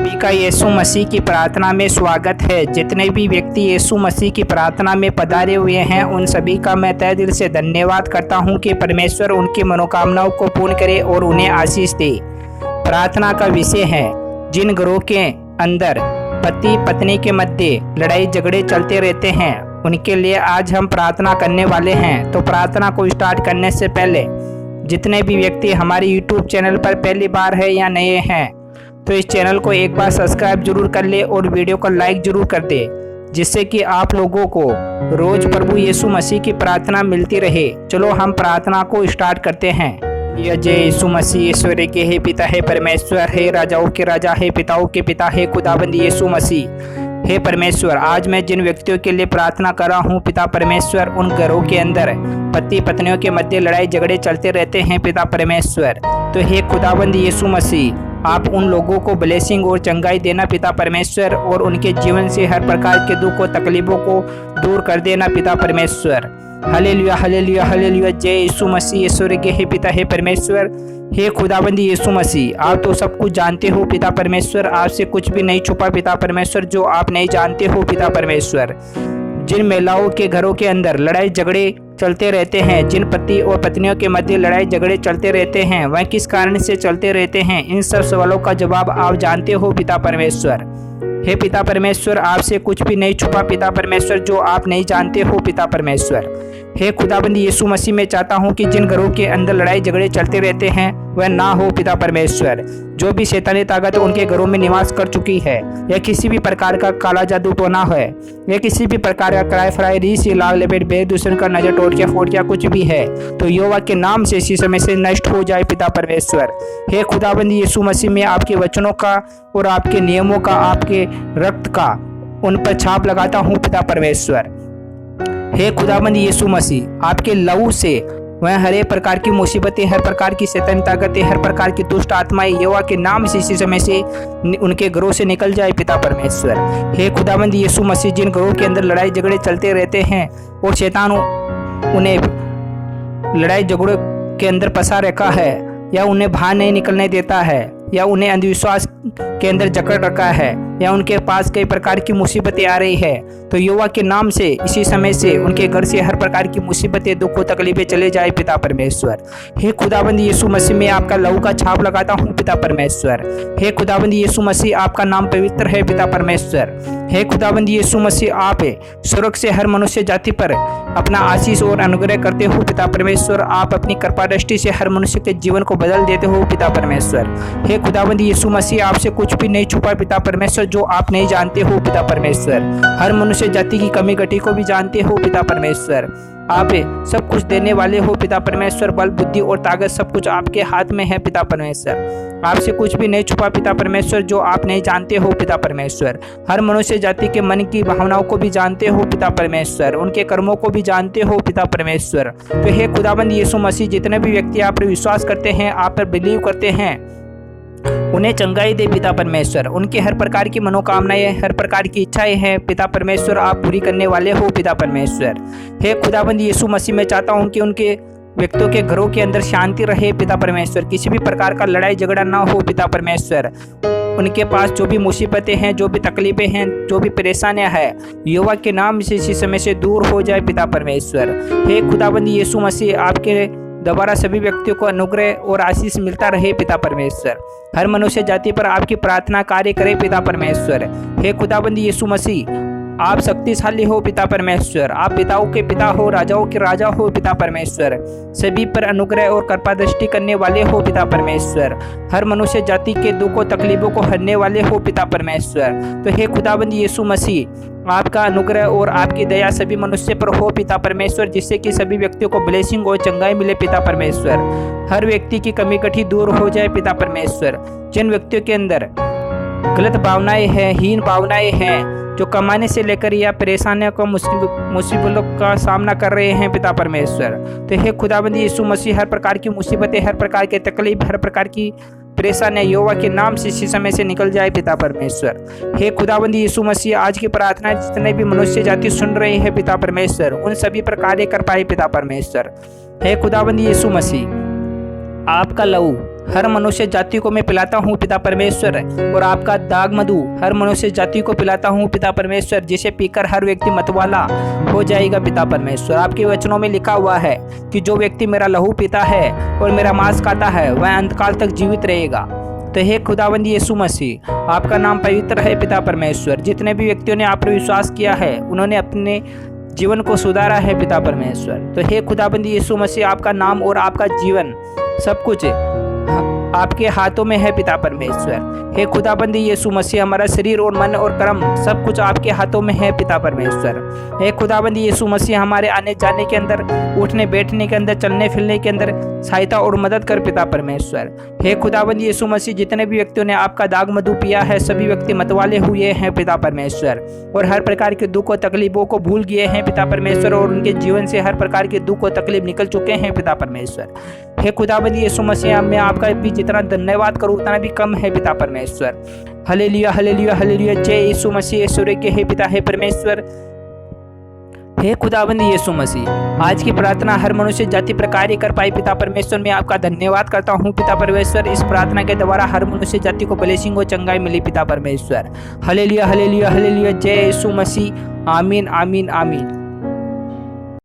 सभी का यीशु मसीह की प्रार्थना में स्वागत है। जितने भी व्यक्ति यीशु मसीह की प्रार्थना में पधारे हुए हैं उन सभी का मैं तहे दिल से धन्यवाद करता हूं कि परमेश्वर उनकी मनोकामनाओं को पूर्ण करे और उन्हें आशीष दे। प्रार्थना का विषय है, जिन घरों के अंदर पति पत्नी के मध्य लड़ाई झगड़े चलते रहते हैं उनके लिए आज हम प्रार्थना करने वाले हैं। तो प्रार्थना को स्टार्ट करने से पहले जितने भी व्यक्ति हमारे YouTube चैनल पर पहली बार है या नए हैं तो इस चैनल को एक बार सब्सक्राइब जरूर कर ले और वीडियो को लाइक जरूर कर दे, जिससे कि आप लोगों को रोज प्रभु यीशु मसीह की प्रार्थना मिलती रहे। चलो हम प्रार्थना को स्टार्ट करते हैं। यह जय यीशु मसीह, ईश्वर के हे पिता है परमेश्वर, है राजाओं के राजा, है पिताओं के पिता, है खुदाबंद यीशु मसीह। हे परमेश्वर, आज मैं जिन व्यक्तियों के लिए प्रार्थना कर रहा हूँ पिता परमेश्वर, उन घरों के अंदर पति पत्नियों के मध्य लड़ाई झगड़े चलते रहते हैं पिता परमेश्वर। तो हे खुदाबंद यीशु मसीह, आप उन लोगों को ब्लेसिंग और चंगाई देना पिता परमेश्वर, और उनके जीवन से हर प्रकार के दुख और तकलीफों को दूर कर देना पिता परमेश्वर। Hallelujah hallelujah hallelujah. जय यीशु मसीह, ईश्वर के हे पिता है परमेश्वर, हे खुदाबंद यीशु मसीह। आप तो सब कुछ जानते हो पिता परमेश्वर, आपसे कुछ भी नहीं छुपा पिता परमेश्वर जो आप नहीं जानते हो पिता परमेश्वर। जिन महिलाओं के घरों के अंदर लड़ाई झगड़े चलते रहते हैं, जिन पति और पत्नियों के मध्य लड़ाई झगड़े चलते रहते हैं, वह किस कारण से चलते रहते हैं, इन सब सवालों का जवाब आप जानते हो पिता परमेश्वर। हे पिता परमेश्वर, आपसे कुछ भी नहीं छुपा पिता परमेश्वर जो आप नहीं जानते हो पिता परमेश्वर। हे खुदाबंद यीशु मसीह, मैं चाहता हूँ कि जिन घरों के अंदर लड़ाई झगड़े चलते रहते हैं वह ना हो पिता परमेश्वर। जो भी शैतानी ताकत उनके घरों में निवास कर चुकी है, या किसी भी प्रकार का काला जादू टोना है, या किसी भी प्रकार का कराए फराए रीस लाल लपेट भेद दूसरे का नजर टोटिया फोटिया कुछ भी है, तो यहोवा के नाम से इसी समय से नष्ट हो जाए पिता परमेश्वर। हे खुदाबंद यीशु मसीह, में आपके वचनों का और आपके नियमों का, आपके रक्त का उन पर छाप लगाता हूँ पिता परमेश्वर। हे खुदाबंद यीशु मसीह, आपके लहू से वह हर एक प्रकार की मुसीबतें, हर प्रकार की शैतानी ताकतें, हर प्रकार की दुष्ट आत्माएं यहोवा के नाम से इसी समय से उनके घरों से निकल जाए पिता परमेश्वर। हे खुदाबंद यीशु मसीह, जिन घरों के अंदर लड़ाई झगड़े चलते रहते हैं और शैतान उन्हें लड़ाई झगड़ों के अंदर फंसा रखा है, या उन्हें बाहर नहीं निकलने देता है, या उन्हें अंधविश्वास के अंदर जकड़ रखा है, या उनके पास कई प्रकार की मुसीबतें आ रही है, तो यहोवा के नाम से इसी समय से उनके घर से हर प्रकार की मुसीबतें, दुख और तकलीफें चले जाए पिता परमेश्वर। हे खुदाबंद यीशु मसीह, में आपका लहू का छाप लगाता हूँ पिता परमेश्वर। हे खुदाबंद यीशु मसीह, आपका नाम पवित्र है पिता परमेश्वर। हे खुदाबंद यीशु मसीह, आप स्वर्ग से हर मनुष्य जाति पर अपना आशीष और अनुग्रह करते हो पिता परमेश्वर। आप अपनी कृपा दृष्टि से हर मनुष्य के जीवन को बदल देते हो पिता परमेश्वर। हे खुदाबंद यीशु मसीह, आपसे कुछ भी नहीं छुपा पिता परमेश्वर जो आप नहीं जानते हो पिता परमेश्वर। हर मनुष्य जाति की कमी घटी को भी जानते हो पिता परमेश्वर। आप सब कुछ देने वाले हो पिता परमेश्वर। बल बुद्धि और ताकत सब कुछ आपके हाथ में है पिता परमेश्वर। आपसे कुछ भी नहीं छुपा पिता परमेश्वर जो आप नहीं जानते हो पिता परमेश्वर। हर मनुष्य जाति के मन की भावनाओं को भी जानते हो पिता परमेश्वर, उनके कर्मों को भी जानते हो पिता परमेश्वर। तो हे खुदाबंद यीशु मसीह, जितने भी व्यक्ति आप पर विश्वास करते हैं, आप पर बिलीव करते हैं, उन्हें चंगाई दे पिता परमेश्वर। उनकी हर प्रकार की मनोकामनाएं, हर प्रकार की इच्छाएं हैं पिता परमेश्वर, आप पूरी करने वाले हो पिता परमेश्वर। हे खुदाबंद यीशु मसीह, मैं चाहता हूं कि उनके व्यक्तियों के घरों के अंदर शांति रहे पिता परमेश्वर। किसी भी प्रकार का लड़ाई झगड़ा ना हो पिता परमेश्वर। उनके पास जो भी मुसीबतें हैं, जो भी तकलीफें हैं, जो भी परेशानियां हैं, यहोवा के नाम से इसी समय से दूर हो जाए पिता परमेश्वर। हे खुदाबंद यीशु मसीह, आपके दोबारा सभी व्यक्तियों को अनुग्रह और आशीष मिलता रहे पिता परमेश्वर। हर मनुष्य जाति पर आपकी प्रार्थना कार्य करे पिता परमेश्वर। हे खुदाबंद यीशु मसीह, आप शक्तिशाली हो पिता परमेश्वर। आप पिताओं के पिता हो, राजाओं के राजा हो पिता परमेश्वर। सभी पर अनुग्रह और कृपा दृष्टि करने वाले हो पिता परमेश्वर। हर मनुष्य जाति के दुखों तकलीफों को हरने वाले हो पिता परमेश्वर। तो हे खुदाबंद यीशु मसीह, आपका अनुग्रह और आपकी दया सभी मनुष्य पर हो पिता परमेश्वर, जिससे कि सभी व्यक्तियों को ब्लेसिंग और चंगाई मिले पिता परमेश्वर। हर व्यक्ति की कमी कठी दूर हो जाए पिता परमेश्वर। जिन व्यक्तियों के अंदर गलत भावनाएं हैं, हीन भावनाएं हैं, जो कमाने से लेकर या परेशानियों को मुसीबतों का सामना कर रहे हैं पिता परमेश्वर, तो हे खुदाबंद यीशु मसीह, हर प्रकार की मुसीबतें, हर प्रकार के तकलीफ, हर प्रकार की परेशानियां यहोवा के नाम से इसी समय से निकल जाए पिता परमेश्वर। हे खुदाबंद यीशु मसीह, आज की प्रार्थना जितने भी मनुष्य जाति सुन रहे हैं पिता परमेश्वर, उन सभी पर कार्य कर पाए पिता परमेश्वर। हे खुदाबंद यीशु मसीह, आपका लहू हर मनुष्य जाति को मैं पिलाता हूँ पिता परमेश्वर, और आपका दाग मधु हर मनुष्य जाति को पिलाता हूँ पिता परमेश्वर, जिसे पीकर हर व्यक्ति मतवाला हो जाएगा पिता परमेश्वर। आपके वचनों में लिखा हुआ है कि जो व्यक्ति मेरा लहू पीता है और मेरा मांस खाता है वह अंतकाल तक जीवित रहेगा। तो हे खुदावंद यीशु मसीह, आपका नाम पवित्र है पिता परमेश्वर। जितने भी व्यक्तियों ने आप पर विश्वास किया है उन्होंने अपने जीवन को सुधारा है पिता परमेश्वर। तो हे खुदाबंद यीशु मसीह, आपका नाम और आपका जीवन सब कुछ आपके हाथों में है पिता परमेश्वर। हे खुदाबंद यीशु मसीह, हमारा शरीर और मन और कर्म सब कुछ आपके हाथों में है पिता परमेश्वर। हे खुदाबंद यीशु मसीह, हमारे आने जाने के अंदर, उठने बैठने के अंदर, चलने फिरने के अंदर सहायता और मदद कर पिता परमेश्वर। हे खुदाबंद यीशु मसीह, जितने भी व्यक्तियों ने आपका दाग मधु पिया है सभी व्यक्ति मतवाले हुए हैं पिता परमेश्वर, और हर प्रकार के दुख और तकलीफों को भूल गए हैं पिता परमेश्वर, और उनके जीवन से हर प्रकार के दुख और तकलीफ निकल चुके हैं पिता परमेश्वर। हे खुदाबंद यीशु मसीह, मैं आपका भी जितना धन्यवाद करूं उतना भी कम है पिता परमेश्वर। हालेलुया हालेलुया हालेलुया, जय यीशु मसीह। ईश्वर के हे पिता हे परमेश्वर। हे खुदाबंद यीशु मसीह, आज की प्रार्थना हर मनुष्य जाति पर कार्य कर पाए पिता परमेश्वर। मैं आपका धन्यवाद करता हूँ पिता परमेश्वर। इस प्रार्थना के द्वारा हर मनुष्य जाति को ब्लेसिंग और चंगाई मिली पिता परमेश्वर। हालेलुया हालेलुया हालेलुया, जय यीशु मसीह। आमीन आमीन आमीन।